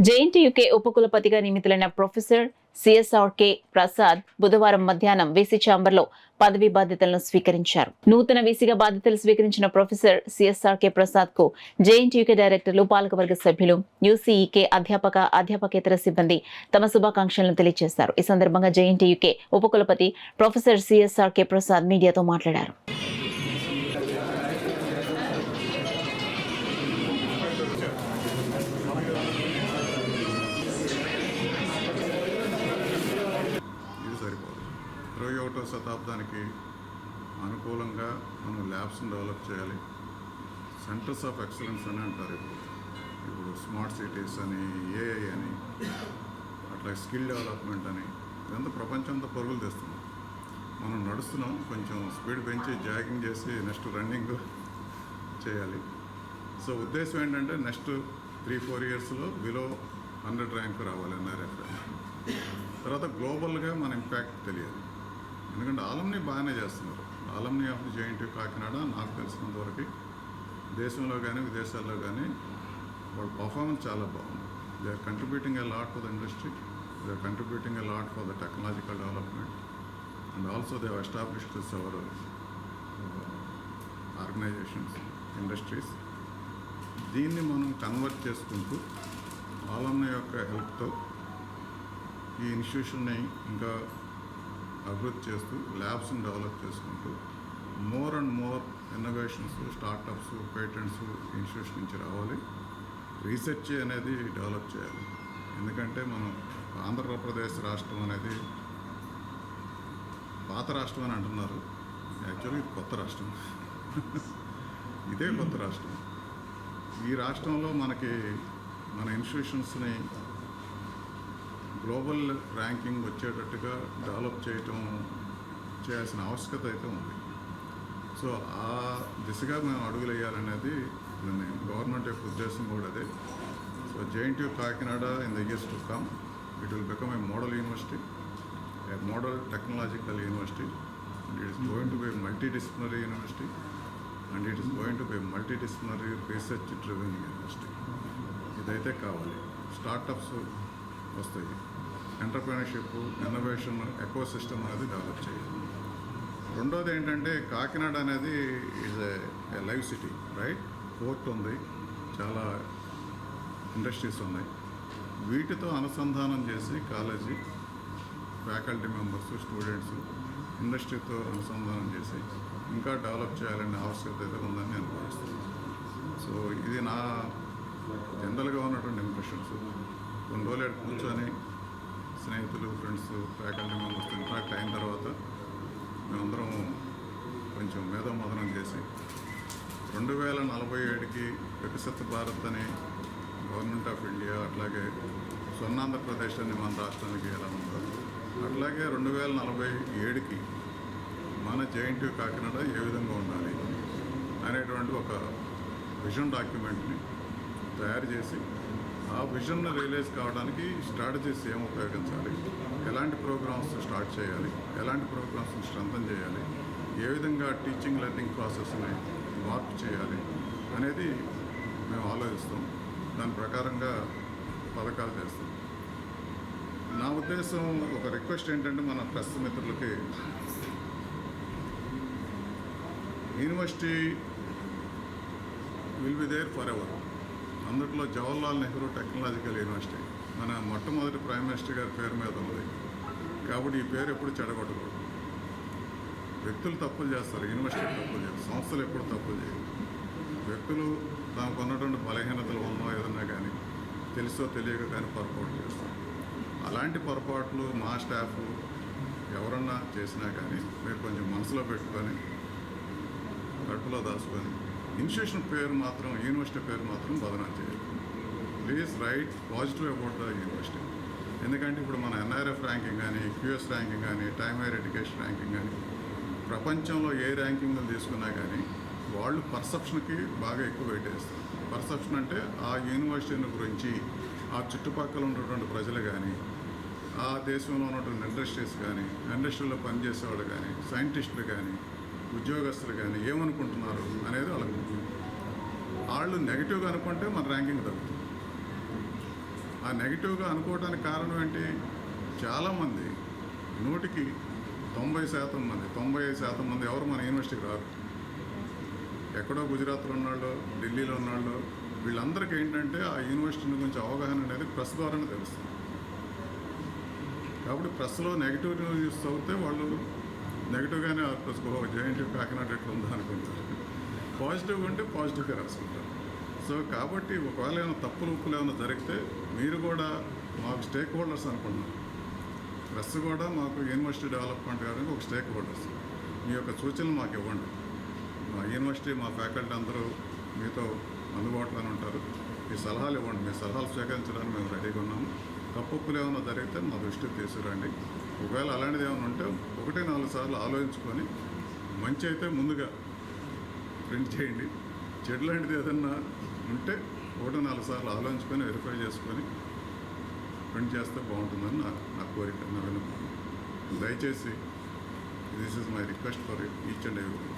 JNTUK ఉపకులపతిగా నియమితులైన professor CSRK Prasad బుధవారం మధ్యాహ్నం వీసీ ఛాంబర్లో పదవీ బాధ్యతలను స్వీకరించారు. నూతన వీసీగా బాధ్యతలు స్వీకరించిన ప్రొఫెసర్ సిఎస్ఆర్కే ప్రసాద్ కు జేఎన్టీయూకే డైరెక్టర్లు, పాలకవర్గ సభ్యులు, యూసీఈకే అధ్యాపకేతర సిబ్బంది తమ శుభాకాంక్షలను తెలియజేశారు. ఈ సందర్భంగా జేఎన్టీయూకే ఉపకులపతి ప్రొఫెసర్ సిఎస్ఆర్కే ప్రసాద్ మీడియాతో మాట్లాడారు. శతాబ్దానికి అనుకూలంగా మనం ల్యాబ్స్ని డెవలప్ చేయాలి. సెంటర్స్ ఆఫ్ ఎక్సలెన్స్ అని అంటారు. ఇప్పుడు స్మార్ట్ సిటీస్ అని, ఏఐ అని, అట్లా స్కిల్ డెవలప్మెంట్ అని, ఇదంతా ప్రపంచంతో పరుగులు తెస్తున్నాం. మనం నడుస్తున్నాం, కొంచెం స్పీడ్ పెంచి జాగింగ్ చేసి నెక్స్ట్ రన్నింగ్ చేయాలి. సో ఉద్దేశం ఏంటంటే నెక్స్ట్ 3-4 ఇయర్స్లో బిలో 100 ర్యాంక్ రావాలి ఎన్ఆర్ఎఫ్. తర్వాత గ్లోబల్గా మన ఇంపాక్ట్ తెలియాలి. ఎందుకంటే ఆలంని బాగానే చేస్తున్నారు. ఆలంని ఆఫ్ ది జేఎన్టీయూ కాకినాడ నాకు తెలిసినంత వరకు దేశంలో కానీ విదేశాల్లో కానీ వాళ్ళ పర్ఫార్మెన్స్ చాలా బాగుంది. They are contributing a lot for the industry, they are contributing a lot for the technological development, and also they have established this our organisations, industries. దీన్ని మనం కన్వర్ట్ చేసుకుంటూ ఆలంని యొక్క హెల్ప్తో ఈ ఇన్స్టిట్యూషన్ని ఇంకా అభివృద్ధి చేస్తూ ల్యాబ్స్ని డెవలప్ చేసుకుంటూ more and more innovations, startups, patents institution నుంచి రావాలి. రీసెర్చ్ అనేది డెవలప్ చేయాలి. ఎందుకంటే మనం ఆంధ్రప్రదేశ్ రాష్ట్రం అనేది పాత రాష్ట్రం అని అంటున్నారు. యాక్చువల్లీ కొత్త రాష్ట్రం. ఇదే కొత్త రాష్ట్రం. ఈ రాష్ట్రంలో మనకి మన ఇన్స్టిట్యూషన్స్ని గ్లోబల్ ర్యాంకింగ్ వచ్చేటట్టుగా డెవలప్ చేయాల్సిన ఆవశ్యకత అయితే ఉంది. సో ఆ దిశగా మేము అడుగులు వేయాలనేది గవర్నమెంట్ యొక్క ఉద్దేశం కూడా అదే. So JNTU Kakinada in the years to come it will become a model university, A model technological university, and it is going to be multidisciplinary university, and it is going to be multidisciplinary research driven university. ఇదైతే కావాలి. Startups వస్తాయి, entrepreneurship, innovation eco system అనేది develop చేయాలి. రెండోది ఏంటంటే కాకినాడ అనేది is a live city, right? Port ఉంది, చాలా ఇండస్ట్రీస్ ఉన్నాయి. వీటితో అనుసంధానం చేసి కాలేజీ ఫ్యాకల్టీ మెంబర్స్, స్టూడెంట్స్ ఇండస్ట్రీతో అనుసంధానం చేసి ఇంకా డెవలప్ చేయాలనే ఆవశ్యకత అయితే ఉందని నేను భావిస్తున్నాను. సో ఇది నా జనరల్గా ఉన్నటువంటి ఇంప్రెషన్స్. కొన్ని రోజులు కూర్చొని స్నేహితులు, ఫ్రెండ్స్, ఫ్యాకల్టీ మెంబర్స్ ఇంట్రాక్ట్ అయిన తర్వాత మేమందరం కొంచెం మేధోమథనం చేసి 2047కి వికసిత భారత్ అని గవర్నమెంట్ ఆఫ్ ఇండియా, అట్లాగే స్వర్ణాంధ్రప్రదేశ్ అని మన రాష్ట్రానికి ఎలా ఉందో అట్లాగే 2047కి మన జేఎన్టీయూ కాకినాడ ఏ విధంగా ఉండాలి అనేటువంటి ఒక విజన్ డాక్యుమెంట్ని తయారు చేసి ఆ విజన్ రియలైజ్ కావడానికి స్ట్రాటజీస్ ఏం ఉపయోగించాలి, ఎలాంటి ప్రోగ్రామ్స్ స్టార్ట్ చేయాలి, ఎలాంటి ప్రోగ్రామ్స్ని స్ట్రెంథన్ చేయాలి, ఏ విధంగా టీచింగ్ లెర్నింగ్ ప్రాసెస్ని మార్పు చేయాలి అనేది మేము ఆలోచిస్తాం. దాని ప్రకారంగా పథకాలు చేస్తాం. నా ఉద్దేశం, ఒక రిక్వెస్ట్ ఏంటంటే మన ప్రెస్ మిత్రులకి, university will be there forever. అందులో జవహర్లాల్ నెహ్రూ టెక్నాలజికల్ యూనివర్సిటీ మన మొట్టమొదటి ప్రైమ్ మినిస్టర్ గారి పేరు మీద ఉంది. కాబట్టి ఈ పేరు ఎప్పుడు చెడగొట్టకూడదు. వ్యక్తులు తప్పులు చేస్తారు, యూనివర్సిటీ తప్పులు చేస్తారు, సంస్థలు ఎప్పుడు తప్పులు చేయరు. వ్యక్తులు తమకు ఉన్నటువంటి బలహీనతలు ఉన్నో ఏదన్నా కానీ తెలుసో తెలియక కానీ పొరపాటు చేస్తారు. అలాంటి పొరపాట్లు మా స్టాఫ్ ఎవరన్నా చేసినా కానీ మీరు కొంచెం మనసులో పెట్టుకొని కడుపులో దాచుకొని ఇన్స్టిట్యూషన్ పేరు మాత్రం, యూనివర్సిటీ పేరు మాత్రం బదనాలు చేయాలి. Please right positive about the university. ఎందుకంటే ఇప్పుడు మన ఎన్ఆర్ఎఫ్ ర్యాంకింగ్ కానీ, క్యూఎస్ ర్యాంకింగ్ కానీ, టైమ్ హైయర్ ఎడ్యుకేషన్ ర్యాంకింగ్ కానీ, ప్రపంచంలో ఏ ర్యాంకింగ్లు తీసుకున్నా కానీ వాళ్ళు పర్సెప్షన్కి బాగా ఎక్కువ వెయిట్ వేస్తారు. పర్సెప్షన్ అంటే ఆ యూనివర్సిటీని గురించి ఆ చుట్టుపక్కల ఉన్నటువంటి ప్రజలు కానీ, ఆ దేశంలో ఉన్నటువంటి ఇండస్ట్రీస్ కానీ, ఇండస్ట్రీలో పనిచేసేవాళ్ళు కానీ, సైంటిస్టులు కానీ, ఉద్యోగస్తులు కానీ ఏమనుకుంటున్నారు అనేది వాళ్ళకి ముఖ్యం. వాళ్ళు నెగిటివ్గా అనుకుంటే మన ర్యాంకింగ్ తగ్గుతుంది. ఆ నెగిటివ్గా అనుకోవడానికి కారణం ఏంటి? చాలామంది 100కి 90% మంది 95% మంది ఎవరు మన యూనివర్సిటీకి రారు. ఎక్కడో గుజరాత్లో ఉన్నాళ్ళు, ఢిల్లీలో ఉన్నాళ్ళు, వీళ్ళందరికీ ఏంటంటే ఆ యూనివర్సిటీ గురించి అవగాహన అనేది ప్రెస్ ద్వారానే తెలుస్తుంది. కాబట్టి ప్రెస్లో నెగిటివ్ న్యూస్ చదివితే వాళ్ళు నెగిటివ్గానే ప్రెస్కో జేఎన్టీ కాకినాడ ఎట్లా ఉందా అనుకుంటారు. పాజిటివ్గా ఉంటే పాజిటివ్గా రాసుకుంటారు. సో కాబట్టి ఒకవేళ ఏమైనా తప్పులు ఉప్పులు ఏమైనా జరిగితే మీరు కూడా మాకు స్టేక్ హోల్డర్స్ అనుకుంటున్నాం. ప్రెస్ కూడా మాకు యూనివర్సిటీ డెవలప్మెంట్ గారికి ఒక స్టేక్ హోల్డర్స్. మీ యొక్క సూచనలు మాకు ఇవ్వండి. మా యూనివర్సిటీ మా ఫ్యాకల్టీ అందరూ మీతో అందుబాటులోనే ఉంటారు. మీ సలహాలు ఇవ్వండి. మీ సలహాలు స్వీకరించడానికి మేము రెడీగా ఉన్నాము. తప్పులు ఏమైనా జరిగితే మా దృష్టికి తీసుకురండి. ఒకవేళ అలాంటిది ఏమైనా ఉంటే 1-4 సార్లు ఆలోచించుకొని మంచి అయితే ముందుగా ప్రింట్ చేయండి. చెడు లాంటిది ఏదన్నా ఉంటే 1-4 సార్లు ఆలోచించుకొని వెరిఫై చేసుకొని ప్రింట్ చేస్తే బాగుంటుందని నా కోరిక, నా విన్నపం. దయచేసి this is my request for each and every.